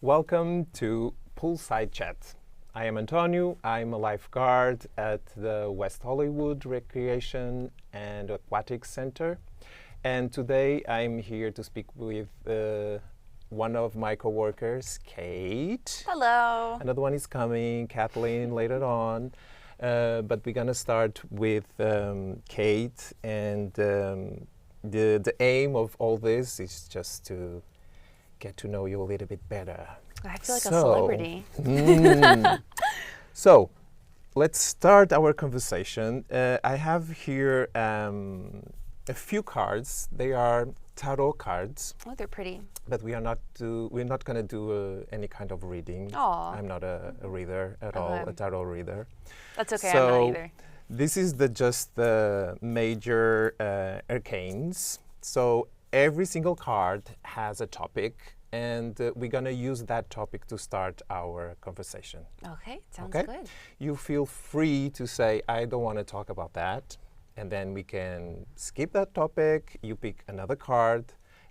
Welcome to Poolside Chat. I am Antonio. I'm a lifeguard at the West Hollywood Recreation and Aquatic Center. And today I'm here to speak with one of my coworkers, Kate. Hello. Another one is coming, Kathleen, later on. But we're going to start with Kate. And the aim of all this is just to get to know you a little bit better. I feel like a celebrity. So, let's start our conversation. I have here a few cards. They are tarot cards. Oh, they're pretty. But we're not going to do any kind of reading. Aw. I'm not a reader at all, a tarot reader. That's okay, So, I'm not either. This is just the major arcanes. So every single card has a topic, and we're going to use that topic to start our conversation. Okay, sounds Okay? good. You feel free to say, I don't want to talk about that, and then we can skip that topic. You pick another card,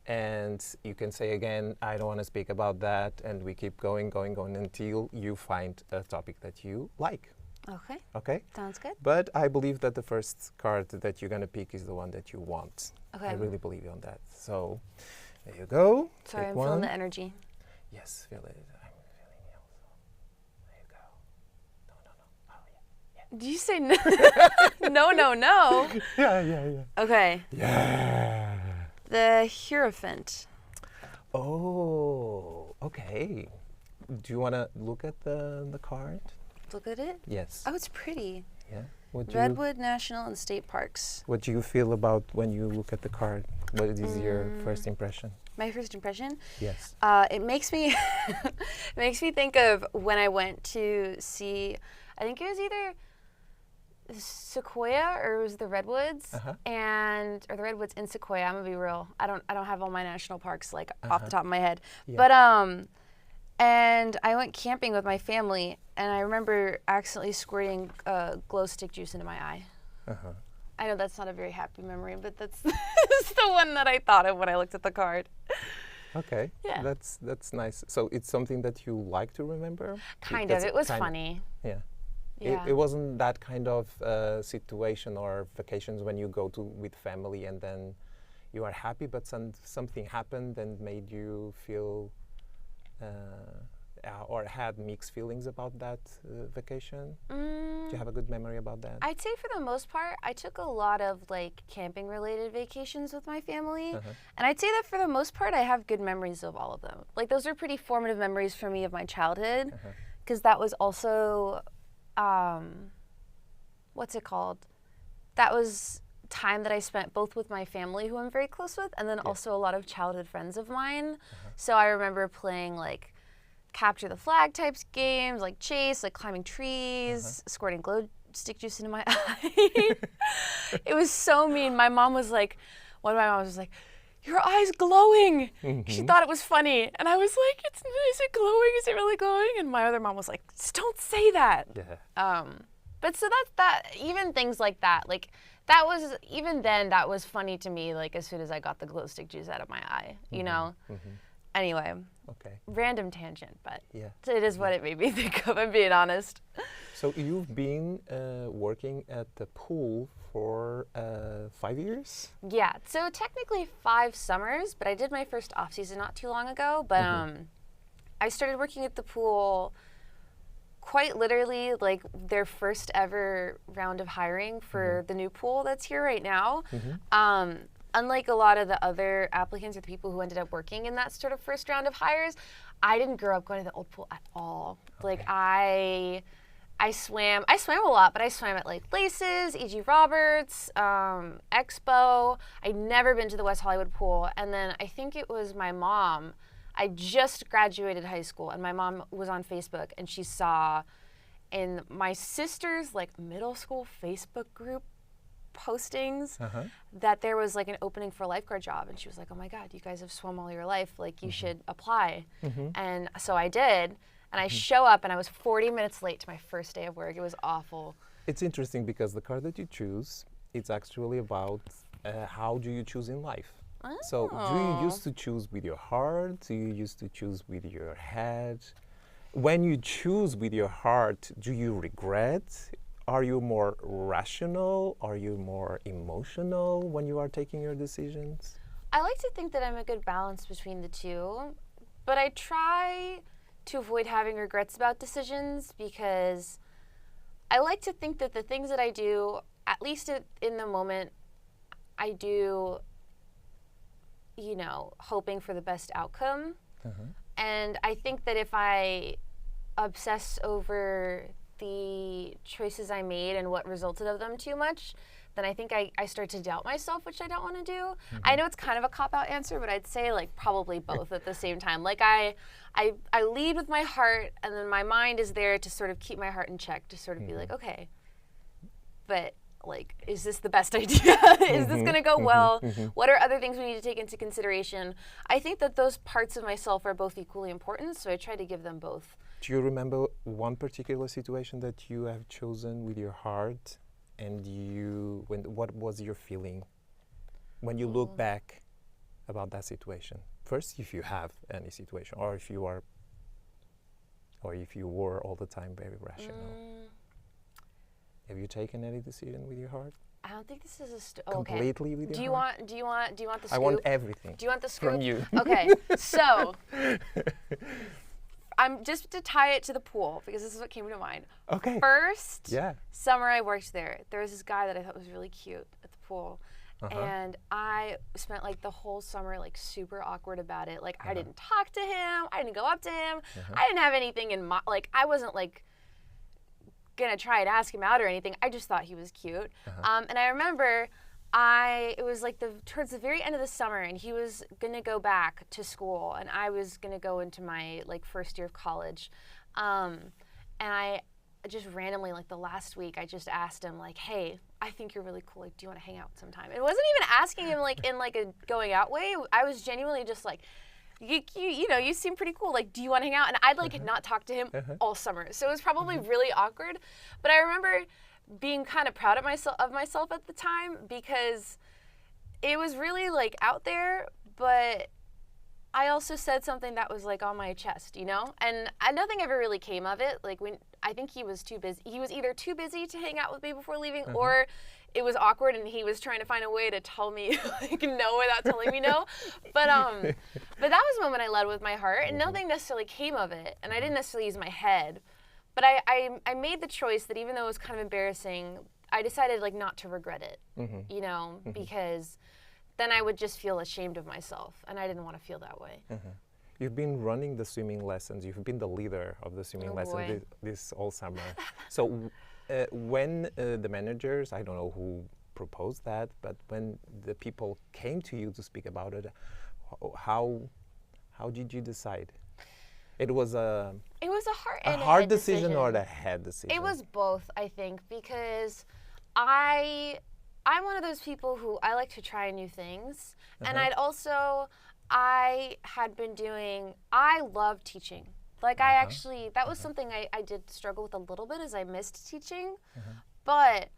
and you can say again, I don't want to speak about that, and we keep going until you find a topic that you like. Okay, Okay? sounds good. But I believe that the first card that you're going to pick is the one that you want. Okay. I really believe on that. So, there you go. Sorry, Take I'm one. feeling the energy. Yes, feel it. I'm feeling it also. There you go. No. Oh, yeah. Did you say no? No. Yeah. Okay, Yeah. the Hierophant. Oh, okay. Do you want to look at the card? Look at it. Yes. Oh, it's pretty. Yeah. What Redwood National and State Parks. What do you feel about when you look at the card? What is your first impression? My first impression? Yes. It makes me it makes me think of when I went to see, I think it was either Sequoia or it was the Redwoods, or the Redwoods in Sequoia. I'm gonna be real. I don't have all my national parks like off the top of my head. Yeah. But and I went camping with my family, and I remember accidentally squirting glow stick juice into my eye. I know that's not a very happy memory, but that's that's the one that I thought of when I looked at the card. Okay. Yeah. That's nice. So it's something that you like to remember? Kind of. That's It was kind of- funny. Yeah. Yeah. It wasn't that kind of situation or vacations when you go to with family and then you are happy, but something happened and made you feel or had mixed feelings about that vacation? Do you have a good memory about that? I'd say for the most part, I took a lot of like camping related vacations with my family. And I'd say that for the most part, I have good memories of all of them. Like those are pretty formative memories for me of my childhood, because that was also, what's it called? That was time that I spent both with my family, who I'm very close with, and then also a lot of childhood friends of mine. So I remember playing like capture the flag types games, like chase, like climbing trees, squirting glow stick juice into my eye. It was so mean. My mom was like, one of my moms was like, your eye's glowing. She thought it was funny. And I was like, is it glowing? Is it really glowing? And my other mom was like, don't say that. Yeah. But so that, even things like that, like that was, even then that was funny to me, like as soon as I got the glow stick juice out of my eye, you know? Anyway, Okay. random tangent, but Yeah. it is what it made me think of, I'm being honest. So you've been working at the pool for 5 years? Yeah, so technically 5 summers, but I did my first off season not too long ago, but I started working at the pool quite literally like their first ever round of hiring for the new pool that's here right now. Unlike a lot of the other applicants or the people who ended up working in that sort of first round of hires, I didn't grow up going to the old pool at all. Like I swam a lot, but I swam at like Laces, E.G. Roberts, Expo. I'd never been to the West Hollywood pool. And then I think it was my mom. I just graduated high school, and my mom was on Facebook, and she saw in my sister's like middle school Facebook group postings that there was like an opening for a lifeguard job, and she was like, oh my God, you guys have swum all your life, like you should apply. And so I did, and I show up, and I was 40 minutes late to my first day of work. It was awful. It's interesting because the card that you choose, it's actually about how do you choose in life. So do you used to choose with your heart? Do you used to choose with your head? When you choose with your heart, do you regret? Are you more rational? Are you more emotional when you are taking your decisions? I like to think that I'm a good balance between the two, but I try to avoid having regrets about decisions because I like to think that the things that I do, at least in the moment, I do, hoping for the best outcome. And I think that if I obsess over the choices I made and what resulted of them too much, then I think I start to doubt myself, which I don't want to do. I know it's kind of a cop-out answer, but I'd say like probably both at the same time. Like I lead with my heart, and then my mind is there to sort of keep my heart in check, to sort of be like, okay, but like, is this the best idea? Is this going to go well? What are other things we need to take into consideration? I think that those parts of myself are both equally important, so I try to give them both. Do you remember one particular situation that you have chosen with your heart, and what was your feeling when you look back about that situation? First, if you have any situation, or if you were all the time very rational. Have you taken any decision with your heart? I don't think this is a completely with your heart? Do you want the scoop? I want everything. Do you want the scoop? From you. Okay, so I'm just to tie it to the pool because this is what came to mind. Okay. First summer I worked there was this guy that I thought was really cute at the pool. And I spent like the whole summer like super awkward about it. Like I didn't talk to him. I didn't go up to him. I didn't have anything in my, like I wasn't like gonna try and ask him out or anything. I just thought he was cute. And I remember it was like towards the very end of the summer, and he was gonna go back to school, and I was gonna go into my like first year of college. And I just randomly, like the last week, I just asked him like, hey, I think you're really cool. Like, do you want to hang out sometime? It wasn't even asking him like in like a going out way. I was genuinely just like, you seem pretty cool. Like, do you want to hang out? And I'd like not talked to him all summer. So it was probably really awkward. But I remember being kind of proud of myself at the time because it was really like out there, but I also said something that was like on my chest, and nothing ever really came of it. Like I think he was too busy. He was either too busy to hang out with me before leaving, or it was awkward and he was trying to find a way to tell me like no without telling me no. But that was a moment I led with my heart, and nothing necessarily came of it, and I didn't necessarily use my head. But I made the choice that even though it was kind of embarrassing, I decided like not to regret it, because then I would just feel ashamed of myself, and I didn't want to feel that way. You've been running the swimming lessons. You've been the leader of the swimming lessons this all summer. So when the managers, I don't know who proposed that, but when the people came to you to speak about it, how did you decide? It was a hard decision or a head decision? It was both, I think, because I'm one of those people who I like to try new things. And I love teaching. Like that was something I did struggle with a little bit, as I missed teaching. But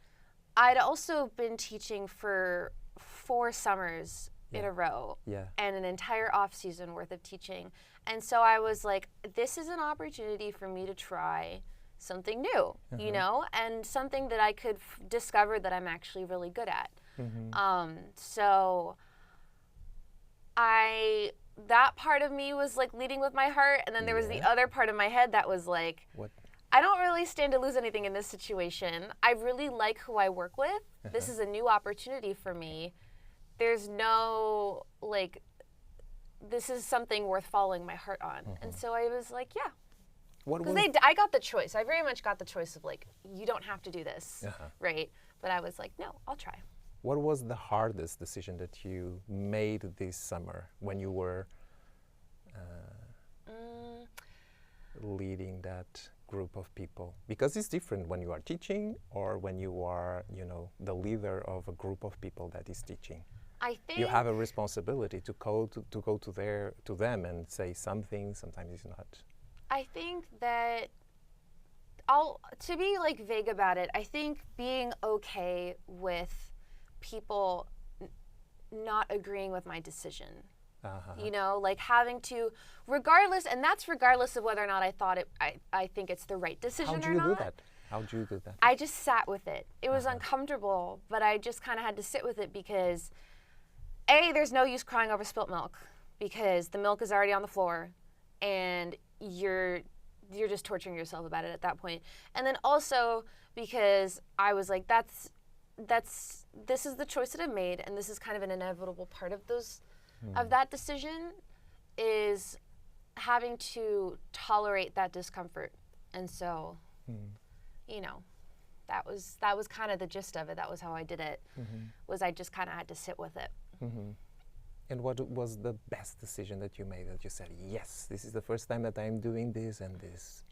I'd also been teaching for 4 summers in a row and an entire off season worth of teaching. And so I was like, this is an opportunity for me to try something new, and something that I could discover that I'm actually really good at. So that part of me was like leading with my heart, and then there was the other part of my head that was like, what? I don't really stand to lose anything in this situation. I really like who I work with. This is a new opportunity for me. There's no like, this is something worth following my heart on. And so I was like, yeah. Because I got the choice. I very much got the choice of like, you don't have to do this, right? But I was like, no, I'll try. What was the hardest decision that you made this summer when you were leading that group of people? Because it's different when you are teaching or when you are, the leader of a group of people that is teaching. I think you have a responsibility to go to them and say something. Sometimes it's not. I think that to be like vague about it, I think being okay with people not agreeing with my decision. Uh-huh. You know, like having to, regardless, and that's regardless of whether or not I thought it, I think it's the right decision How'd or you not. do that? How'd you do that? I just sat with it. It was uncomfortable, but I just kind of had to sit with it because, A, there's no use crying over spilt milk because the milk is already on the floor and you're just torturing yourself about it at that point. And then also because I was like, this is the choice that I made, and this is kind of an inevitable part of of that decision is having to tolerate that discomfort. And so, you know, that was kind of the gist of it. That was how I did it, was I just kind of had to sit with it. And what was the best decision that you made, that you said, yes, this is the first time that I'm doing this, and this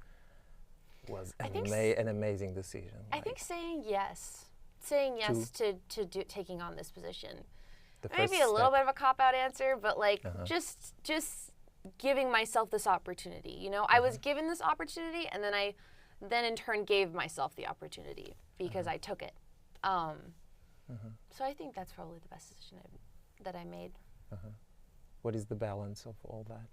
was an amazing decision? I think saying yes to taking on this position. Maybe a little bit of a cop-out answer, but like just giving myself this opportunity. You know, I was given this opportunity, and then I in turn gave myself the opportunity because I took it. So I think that's probably the best decision that I made. What is the balance of all that?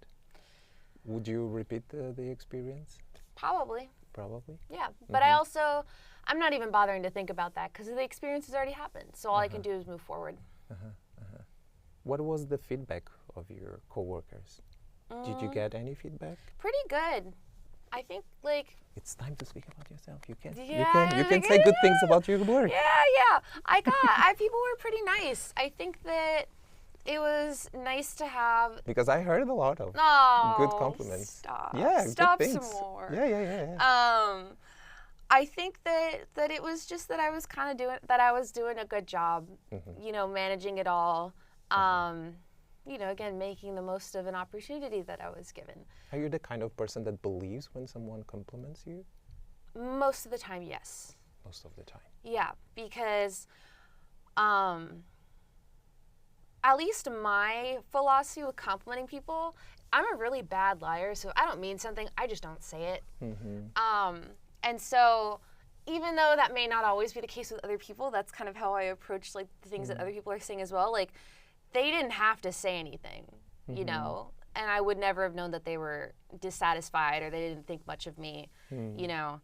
Would you repeat the experience? Probably. Probably? Yeah, but I'm not even bothering to think about that because the experience has already happened. So all I can do is move forward. What was the feedback of your coworkers? Did you get any feedback? Pretty good. I think like it's time to speak about yourself. You can Yeah, say good things about your work. yeah. People were pretty nice. I think that it was nice to have, Because I heard a lot of good compliments. Stop. Yeah, Stop good some things. more. Yeah. I think that it was just that I was doing a good job, you know, managing it all. You know, again, making the most of an opportunity that I was given. Are you the kind of person that believes when someone compliments you? Most of the time, yes. Most of the time. Yeah, because at least my philosophy with complimenting people, I'm a really bad liar, so if I don't mean something, I just don't say it. And so even though that may not always be the case with other people, that's kind of how I approach like the things that other people are saying as well. Like, they didn't have to say anything, you know, and I would never have known that they were dissatisfied or they didn't think much of me, you know.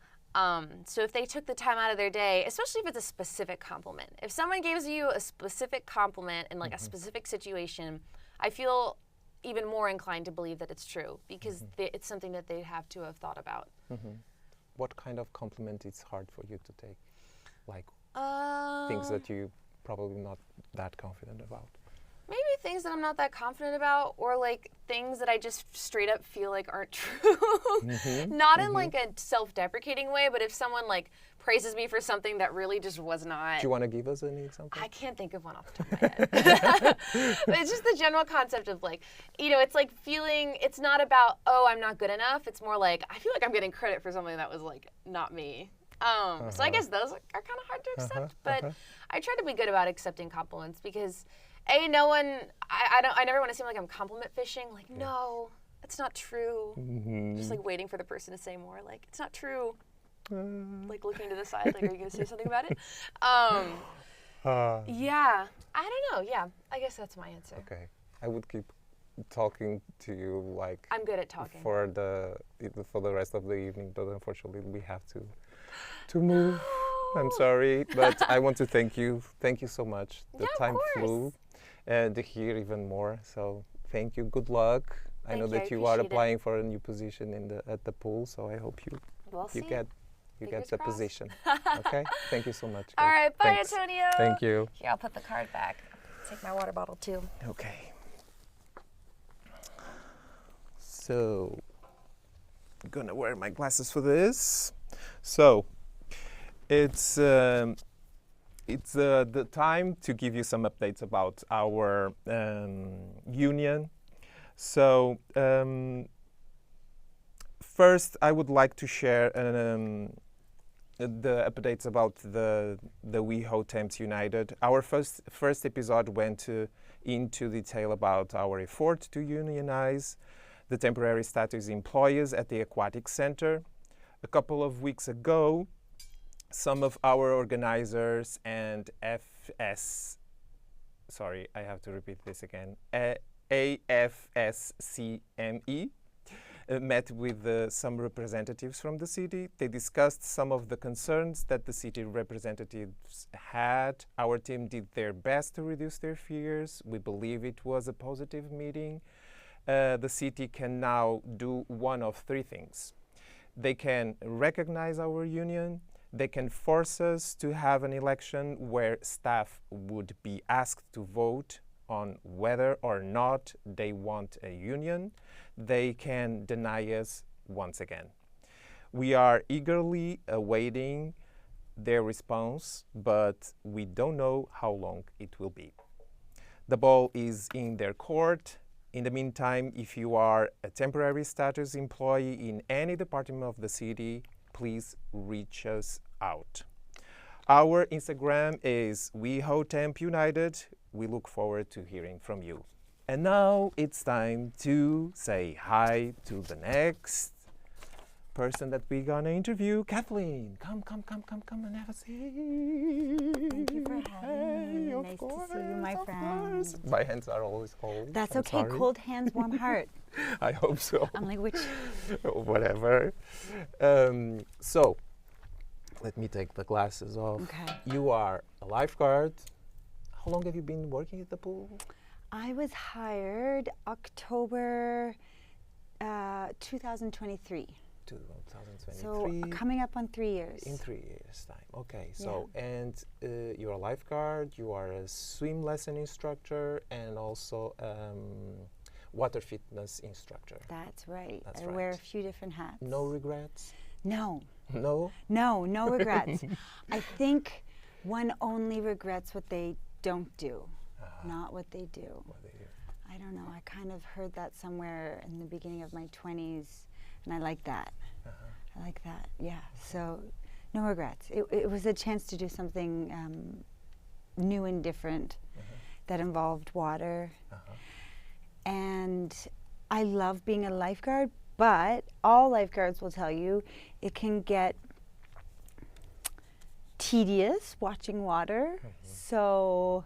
So if they took the time out of their day, especially if it's a specific compliment, if someone gives you a specific compliment in like a specific situation, I feel even more inclined to believe that it's true because it's something that they have to have thought about. What kind of compliment is hard for you to take? Like things that you probably not that confident about? Maybe things that I'm not that confident about, or like things that I just straight up feel like aren't true. Not in like a self-deprecating way, but if someone like praises me for something that really just was not. Do you want to give us an example? I can't think of one off the top of my head. But it's just the general concept of like, you know, it's like feeling, it's not about, oh, I'm not good enough. It's more like, I feel like I'm getting credit for something that was like not me. So I guess those are kind of hard to accept, but I try to be good about accepting compliments because I never want to seem like I'm compliment fishing. Like, no, it's not true. Just like waiting for the person to say more. Like, it's not true. Like looking to the side. Like, are you going to say something about it? Yeah, I don't know. Yeah, I guess that's my answer. Okay, I would keep talking to you like. I'm good at talking. For the rest of the evening, but unfortunately we have to move. I'm sorry, but I want to thank you. Thank you so much. The time flew. And to hear even more. So thank you. Good luck. I know that you are applying for a new position at the pool. So I hope you get the position. Okay. Thank you so much. All right. Bye, Thanks. Antonio. Thank you. Here, I'll put the card back. Take my water bottle too. Okay. So I'm gonna wear my glasses for this. So it's the time to give you some updates about our union. So first, I would like to share the updates about the WeHo Temps United. Our first episode went into detail about our effort to unionize the temporary status employees at the Aquatic Center. A couple of weeks ago, some of our organizers and FS sorry, I have to repeat this again. AFSCME met with some representatives from the city. They discussed some of the concerns that the city representatives had. Our team did their best to reduce their fears. We believe it was a positive meeting. The city can now do one of three things. They can recognize our union. They can force us to have an election where staff would be asked to vote on whether or not they want a union. They can deny us once again. We are eagerly awaiting their response, but we don't know how long it will be. The ball is in their court. In the meantime, if you are a temporary status employee in any department of the city, please reach us out. Our Instagram is WeHoTempUnited. We look forward to hearing from you. And now it's time to say hi to the next person that we're gonna interview. Kathleen, come and have a seat. Thank you for having me. Nice to see you, my friend. My hands are always cold. That's I'm okay. sorry. Cold hands, warm heart. I hope so. I'm like, which? Whatever. So, let me take the glasses off. Okay. You are a lifeguard. How long have you been working at the pool? I was hired October 2023. 2023. So coming up on 3 years. In 3 years' time. Okay. So, and you're a lifeguard, you are a swim lesson instructor, and also water fitness instructor. That's right. That's I right. wear a few different hats. No regrets? No. No? No regrets. I think one only regrets what they don't do, not what they do. What they do. I don't know. I kind of heard that somewhere in the beginning of my 20s, and I like that. I like that, yeah. So, no regrets. It was a chance to do something new and different that involved water. And I love being a lifeguard, but all lifeguards will tell you it can get tedious watching water. So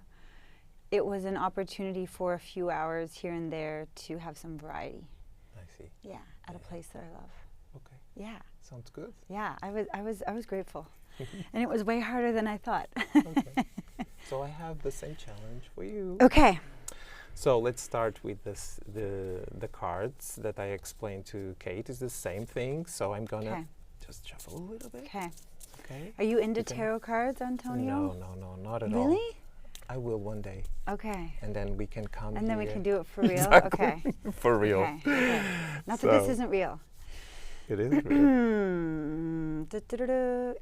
it was an opportunity for a few hours here and there to have some variety. I see. Yeah, at a place that I love. Okay. Yeah. Sounds good. Yeah, I was grateful. And it was way harder than I thought. Okay. So I have the same challenge for you. Okay. So let's start with this, the cards that I explained to Kate is the same thing. So I'm gonna just shuffle a little bit. Okay. Okay. Are you into tarot cards, Antonio? No, not at all. Really? I will one day. Okay. And then we can come And then we here. can do it for real? Exactly. Okay. For real. Okay. Okay. Not that this isn't real. It is real.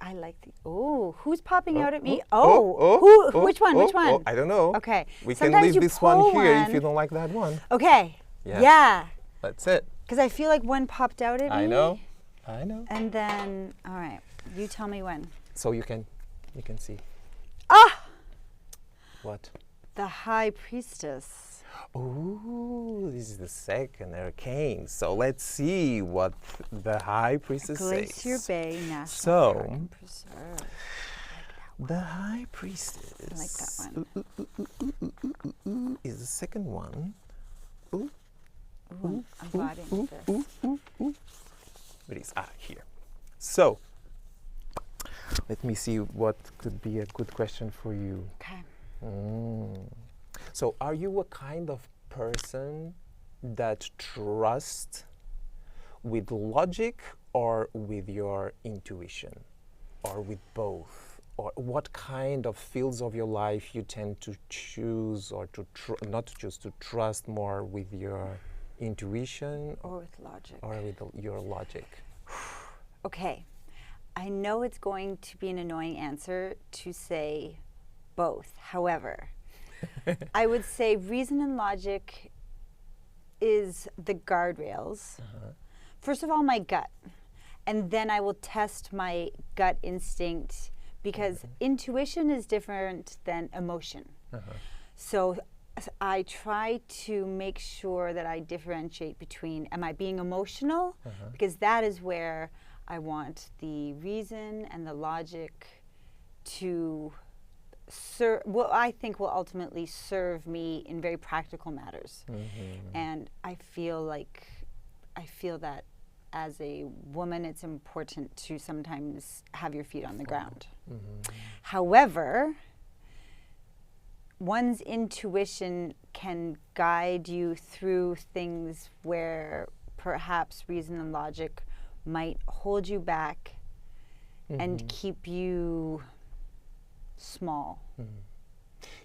I like the. Oh, who's popping out at me? Which one? Which one? I don't know. Okay. We Sometimes can leave you this one pull here if one. you don't like that one. Okay. Yeah. Yeah. That's it. Because I feel like one popped out at me. I know. And then, all right, you tell me when. So you can see. Ah! What? The High Priestess. Oh, this is the second arcane. So let's see what the High Priestess Glacier says. Bay National So, Park and Preserve. the High Priestess. I like that one. Is the second one. Ooh, I'm embodying this. Where is here? So, let me see what could be a good question for you. Okay. So, are you a kind of person that trusts with logic or with your intuition, or with both? Or what kind of fields of your life you tend to choose, or to not to choose, to trust more with your intuition Or with logic. or with your logic? Okay. I know it's going to be an annoying answer to say both. However, I would say reason and logic is the guardrails. First of all, my gut. And then I will test my gut instinct, because intuition is different than emotion. So I try to make sure that I differentiate between, am I being emotional? Because that is where I want the reason and the logic to I think will ultimately serve me in very practical matters. And I feel that as a woman, it's important to sometimes have your feet on the ground. However, one's intuition can guide you through things where perhaps reason and logic might hold you back and keep you small.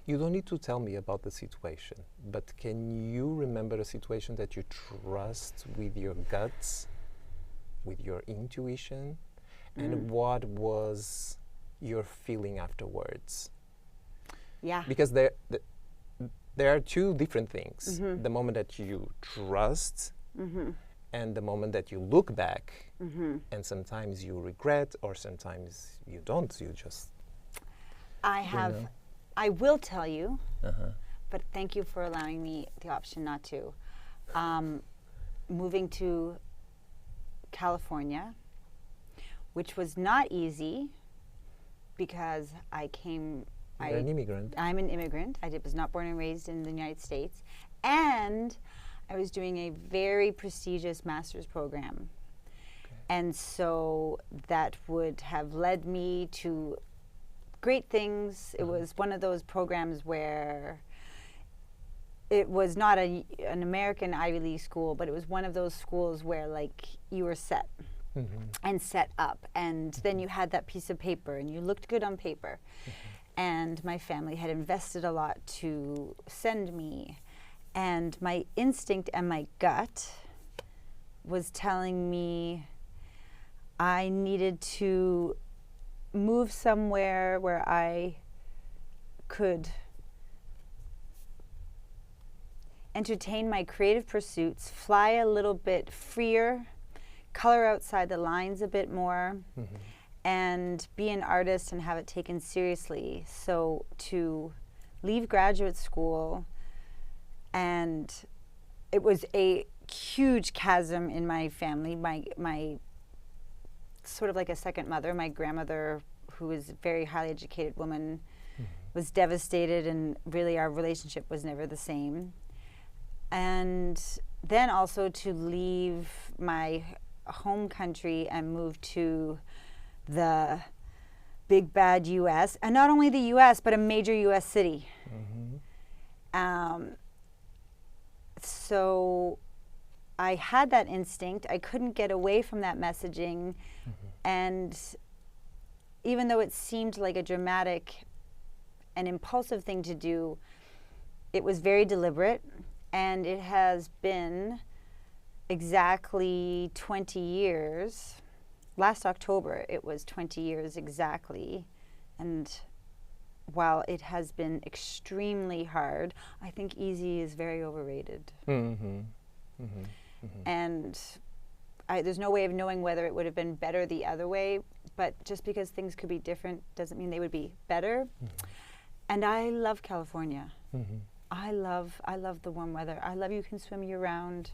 You don't need to tell me about the situation, but can you remember a situation that you trust with your guts, with your intuition, and what was your feeling afterwards? Yeah. Because there are two different things. The moment that you trust and the moment that you look back, and sometimes you regret or sometimes you don't, you just... I will tell you, but thank you for allowing me the option not to. Moving to California, which was not easy because You're an immigrant. I'm an immigrant. I was not born and raised in the United States. And I was doing a very prestigious master's program. And so that would have led me to great things. It was one of those programs where it was not an American Ivy League school, but it was one of those schools where like you were set and set up, and then you had that piece of paper and you looked good on paper. And my family had invested a lot to send me, and my instinct and my gut was telling me I needed to move somewhere where I could entertain my creative pursuits, fly a little bit freer, color outside the lines a bit more, and be an artist and have it taken seriously. So to leave graduate school, and it was a huge chasm in my family. My sort of like a second mother, my grandmother, who was a very highly educated woman, was devastated, and really our relationship was never the same. And then also to leave my home country and move to the big bad U.S., and not only the U.S., but a major U.S. city. So I had that instinct. I couldn't get away from that messaging. And even though it seemed like a dramatic and impulsive thing to do, it was very deliberate. And it has been exactly 20 years. Last October, it was 20 years exactly. And while it has been extremely hard, I think easy is very overrated. And there's no way of knowing whether it would have been better the other way, but just because things could be different doesn't mean they would be better. And I love California. I love the warm weather. I love you can swim year round.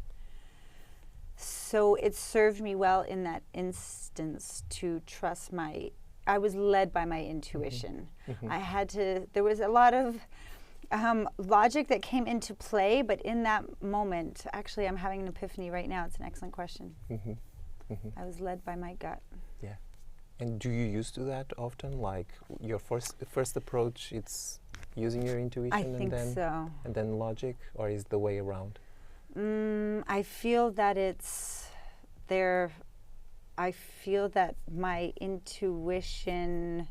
So it served me well in that instance to trust I was led by my intuition. There was a lot of logic that came into play, but in that moment, actually I'm having an epiphany right now. It's an excellent question. I was led by my gut. Yeah. And do you used to that often? Like your first approach, it's using your intuition and then logic, or is the way around? I feel that it's there. I feel that my intuition,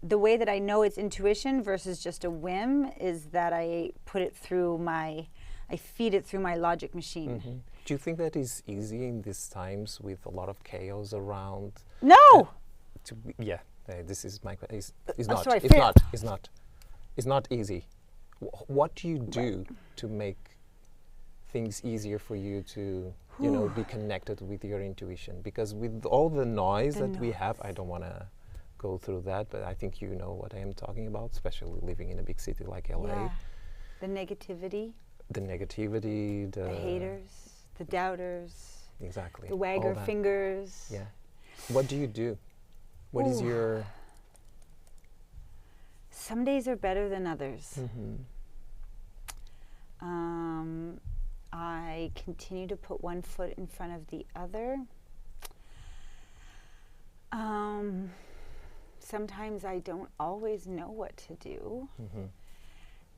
the way that I know it's intuition versus just a whim, is that I feed it through my logic machine. Do you think that is easy in these times with a lot of chaos around? No! This is my question. It's not easy. What do you do to make things easier for you to, be connected with your intuition? Because with all the noise we have, I don't want to go through that, but I think you know what I am talking about, especially living in a big city like LA. Yeah. The negativity, the haters, the doubters, exactly, the wagger fingers. Yeah. What do you do? What is your... some days are better than others. I continue to put one foot in front of the other. Sometimes I don't always know what to do.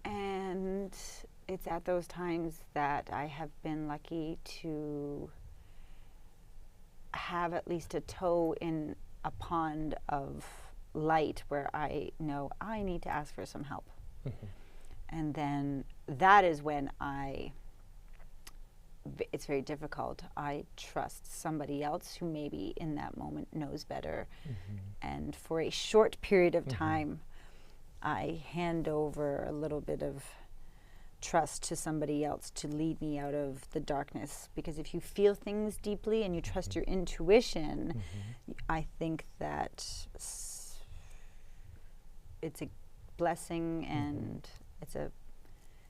And it's at those times that I have been lucky to have at least a toe in a pond of light where I know I need to ask for some help. And then that is when it's very difficult. I trust somebody else who maybe in that moment knows better. And for a short period of time, I hand over a little bit of trust to somebody else to lead me out of the darkness. Because if you feel things deeply and you trust your intuition, I think that it's a blessing and it's a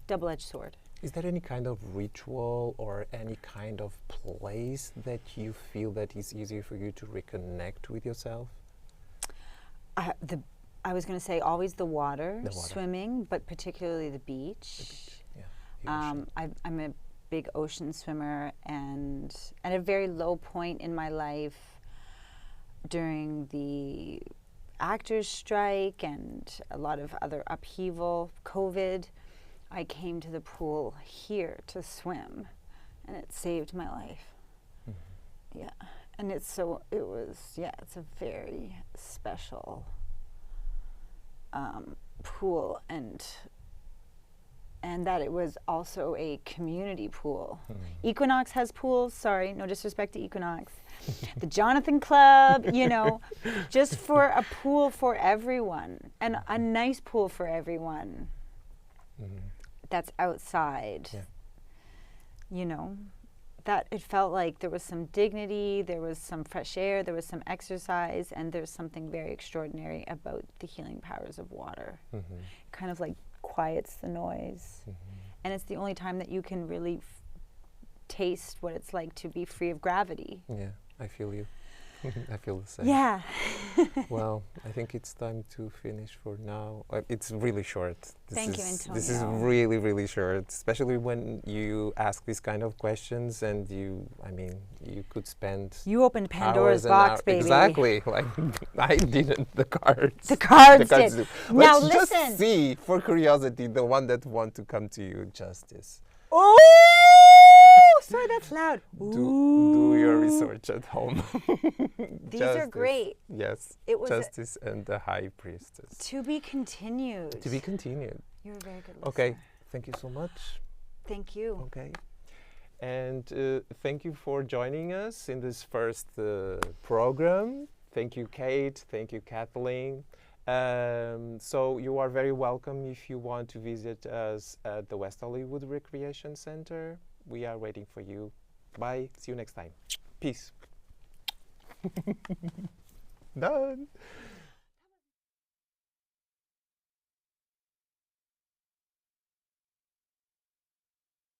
double-edged sword. Is there any kind of ritual or any kind of place that you feel that is easier for you to reconnect with yourself? I was going to say always the water, swimming, but particularly the beach. I'm a big ocean swimmer, and at a very low point in my life during the actors' strike and a lot of other upheaval, COVID, I came to the pool here to swim, and it saved my life. And it's a very special pool, and that it was also a community pool. Equinox has pools, sorry, no disrespect to Equinox. The Jonathan Club, just for a pool for everyone, and a nice pool for everyone. That's outside, that it felt like there was some dignity, there was some fresh air, there was some exercise, and there's something very extraordinary about the healing powers of water. Kind of like quiets the noise. And it's the only time that you can really taste what it's like to be free of gravity. Yeah, I feel you. I feel the same. Yeah. Well, I think it's time to finish for now. It's really short. Thank you, Antonio. This is really, really short, especially when you ask these kind of questions and you could spend... You opened Pandora's box, baby. Exactly. Like, I didn't, the cards. The cards did. Do. Now Let's listen. just see, for curiosity, the one that want to come to you, Justice. Oh! Sorry, that's loud. Do your research at home. These are great. Yes. It was Justice and the High Priestess. To be continued. To be continued. You're a very good listener. Okay. Thank you so much. Thank you. Okay. And thank you for joining us in this first program. Thank you, Kate. Thank you, Kathleen. So you are very welcome if you want to visit us at the West Hollywood Recreation Center. We are waiting for you. Bye. See you next time. Peace. Done.